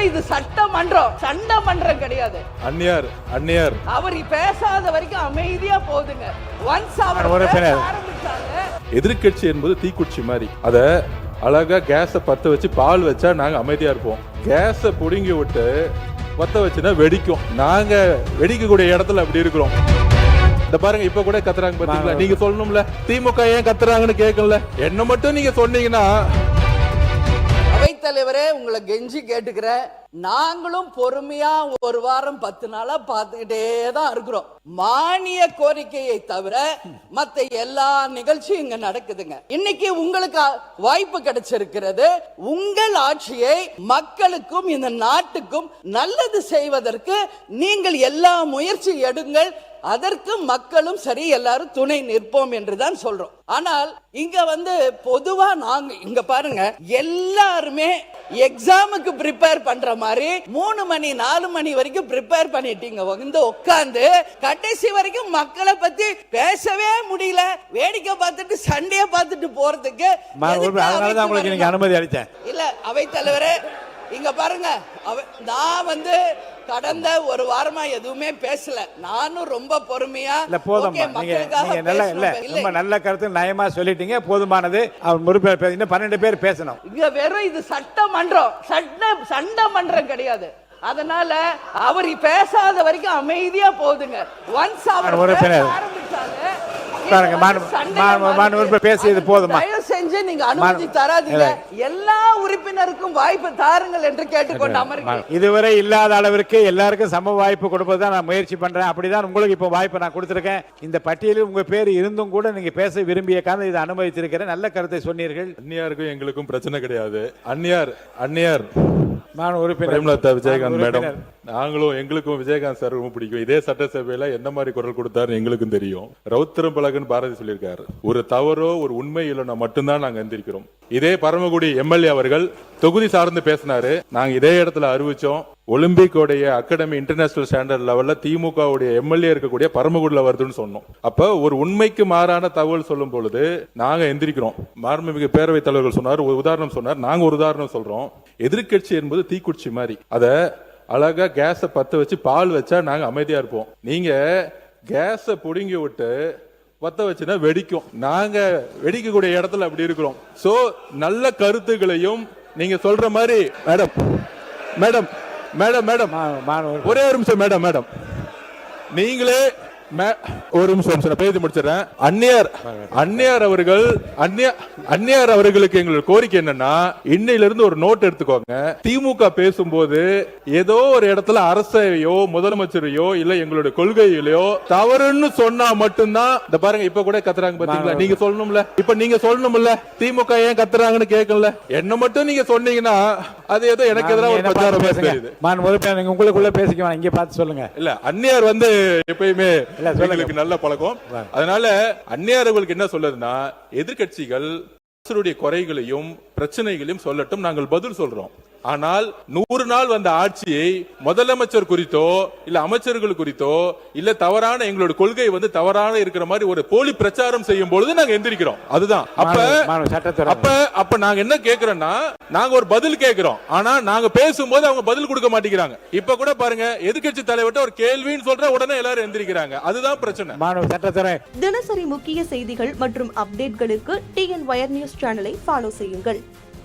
வெறும் இது சட்டமன்றம், சண்டமன்றம் கிடையாது. அந்நியார் அவர் பேசாத வரைக்கும் அமைதியா போதுங்க. ஒன்ஸ் அவர் ஆரம்பிச்சாங்க. எதிர்க்கட்சி என்பது தீக்குச்சி மாதிரி. அத அழகா கேஸ பத்த வச்சு பால் வச்சா நாங்க அமைதியா இருப்போம். கேஸ புடுங்கி விட்டு பத்த வச்சுனா வெடிக்கும். நாங்க வெடிக்கக்கூடிய இடத்துல அப்படி இருக்கிறோம். இந்த பாருங்க, இப்ப கூட கத்துறாங்க பாத்தீங்களா? நீங்க சொல்லணும்ல, திமுக ஏன் கத்துறாங்கன்னு கேட்கல. என்ன மட்டும் நீங்க சொன்னீங்கன்னா. அவைத்தலைவரே, உங்களை கெஞ்சி கேட்டுக்கிறேன். நாங்களும் பொறுமையா ஒரு வாரம் 10 நாளா பார்த்துக்கிட்டே தான் இருக்கிறோம். மானிய கோரிக்கையை தவிர மத்த எல்லா நிகழ்ச்சியும் இங்க நடக்குதுங்க. இன்னைக்கு உங்களுக்கு வாய்ப்பு கிடைச்சிருக்கிறது. உங்கள் ஆட்சியை மக்களுக்கும் இந்த நாட்டுக்கும் நல்லது செய்வதற்கு நீங்கள் எல்லா முயற்சி எடுங்கள். அதற்கு மக்களும் சரி, எல்லாரும் துணை நிற்போம் என்றுதான் சொல்றோம். ஆனால் இங்க பொதுவா நாங்க இங்க பாருங்க, எல்லாருமே எக்ஸாமுக்கு ப்ரிப்பேர் பண்ற மாதிரி 3 மணி 4 மணி வரைக்கும் ப்ரிப்பேர் பண்ணிட்டீங்க. உட்கார்ந்து கடைசி வரைக்கும் மக்களை பத்தி பேசவே முடியல. வேடிக்கை பார்த்துட்டு சண்டையை பார்த்துட்டு போறதுக்கு அனுமதி அளித்தேன். இல்ல அவைத்தலைவரே, இங்க பாருங்க, நான் கடந்த ஒரு வாரமா எதுவுமே பேசல. நானும் ரொம்ப பொறுமையா நல்ல கருத்து நயமா சொல்லிட்டீங்க, போதுமானது. அவர் இன்னும் 12 பேர் பேசணும். இங்க வெறும் இது சட்டமன்றம், சண்டமன்றம் கிடையாது. அதனால அவர் பேசாத வரைக்கும் அமைதியா போதுங்க. ஒன்ஸ் அவர் ஆரம்பிச்சாங்க, பேசியது போதுமா? தயவு செஞ்சு நீங்க அனுமதி தராதீங்க. எல்லா உறுப்பினருக்கும் வாய்ப்பு தாருங்கள் என்று கேட்டுக்கொண்டு அமர்கிறேன். இதுவரை இல்லாத அளவிற்கு எல்லாருக்கும் சம வாய்ப்பு கொடுப்பதுதான் நான் முயற்சி பண்றேன். அப்படிதான் உங்களுக்கு இப்ப வாய்ப்பு நான் கொடுத்திருக்கேன். இந்த பட்டியலில் உங்க பேர் இருந்தும் கூட நீங்க பேச விரும்பிய காரணம் இதை அனுமதித்திருக்கிறேன். நல்ல கருத்தை சொன்னீர்கள். அந்நியாருக்கும் எங்களுக்கும் பிரச்சனை கிடையாது. அந்நியார் நான் உறுப்பினர் பிரேமலதா விஜயகாந்த் மேடம், நாங்களும் எங்களுக்கும் விஜயகாந்த் சார் ரொம்ப பிடிக்கும். இதே சட்டசபையில என்ன மாதிரி குரல் கொடுத்தாரு எங்களுக்கும் தெரியும். ரவுத்திரம் பழகுன்னு பாரதி சொல்லியிருக்காரு. ஒரு தவறோ ஒரு உண்மை இல்லைன்னா மட்டும்தான் நாங்க எந்திரிக்கிறோம். இதே பரமக்குடி எம்எல்ஏ அவர்கள் தொகுதி சார்ந்து பேசினாரு. நாங்க இதே இடத்துல அறிவிச்சோம். ஒலிம்பிக் உடைய அகாடமி இன்டர்நேஷனல் ஸ்டாண்டர்ட் லெவல்ல திமுக உடைய எம்எல்ஏ இருக்கக்கூடிய பரமக்குடில வருதுன்னு சொன்னோம். அப்ப ஒரு உண்மைக்கு மாறான தகவல் சொல்லும் பொழுது நாங்க எந்திரிக்கிறோம். மாண்புமிகு பேரவைத் தலைவர்கள் சொன்னார், ஒரு உதாரணம் சொன்னார், நாங்க ஒரு உதாரணம் சொல்றோம். எதிர்க்கட்சி என்பது தீக்குச்சி மாதிரி. அத அழகா கேஸ பத்த வச்சு பால் வச்சா நாங்க அமைதியா இருப்போம். நீங்க கேஸ புடுங்கி விட்டு பத்த வச்சுனா வெடிக்கும். நாங்க வெடிக்கக்கூடிய இடத்துல அப்படி இருக்கிறோம். சோ நல்ல கருத்துக்களையும் நீங்க சொல்ற மாதிரி மேடம் ஒரே ஒரு நிமிஷம் மேடம் நீங்களே ஒரு நிமிஷம் பேசி முடிச்சிடறேன். அந்நியார் அவர்களுக்கு எங்களுக்கு கோரிக்கை என்னன்னா, இன்னையில இருந்து ஒரு நோட் எடுத்துக்கோங்க. திமுக பேசும்போது ஏதோ ஒரு இடத்துல அரசையோ முதலமைச்சரையோ இல்ல எங்களுடைய கொள்கையிலையோ தவறுன்னு சொன்னா மட்டும்தான். இந்த பாருங்க, இப்ப கூட கத்துறாங்க பாத்தீங்களா? நீங்க சொல்லணும்ல, இப்ப நீங்க சொல்லணும்ல, திமுக ஏன் கத்துறாங்கன்னு கேட்கல. என்ன மட்டும் நீங்க சொன்னீங்கன்னா அது ஏதோ எனக்கு எதிராக ஒரு பிரச்சாரம் பேசுது. உங்களுக்குள்ள பேசிக்கலாம், இங்க பார்த்து சொல்லுங்க. இல்ல, அந்நியார் எப்பயுமே எங்களுக்கு நல்ல பழக்கம். அதனால அந்நியார்களுக்கு என்ன சொல்லுதுன்னா, எதிர்கட்சிகள் குறைகளையும் பிரச்சனைகளையும் சொல்லட்டும், நாங்கள் பதில் சொல்றோம். ஆனால் 100 நாள் வந்த ஆட்சியை முதலமைச்சர் குறித்தோ இல்ல அமைச்சர்கள் குறித்தோ இல்ல தவறான எங்களோட கொள்கை தவறான இருக்கிற மாதிரி ஒரு போலி பிரச்சாரம் செய்யும் பொழுது நாங்க எந்திரிக்கிறோம். அதுதான். அப்ப நாங்க என்ன கேக்குறோம்னா, நாங்க ஒரு பதில் கேட்கிறோம். ஆனா நாங்க பேசும்போது அவங்க பதில் கொடுக்க மாட்டேங்கிறாங்க. இப்ப கூட பாருங்க, எதிர்க்கட்சி தலைவர்கிட்ட ஒரு கேள்வின்னு சொல்ற உடனே எல்லாரும் எந்திரிக்கிறாங்க. அதுதான் பிரச்சனை. தினசரி முக்கிய செய்திகள் மற்றும் அப்டேட்களுக்கு TN Wire News சேனலை ஃபாலோ செய்யுங்கள்.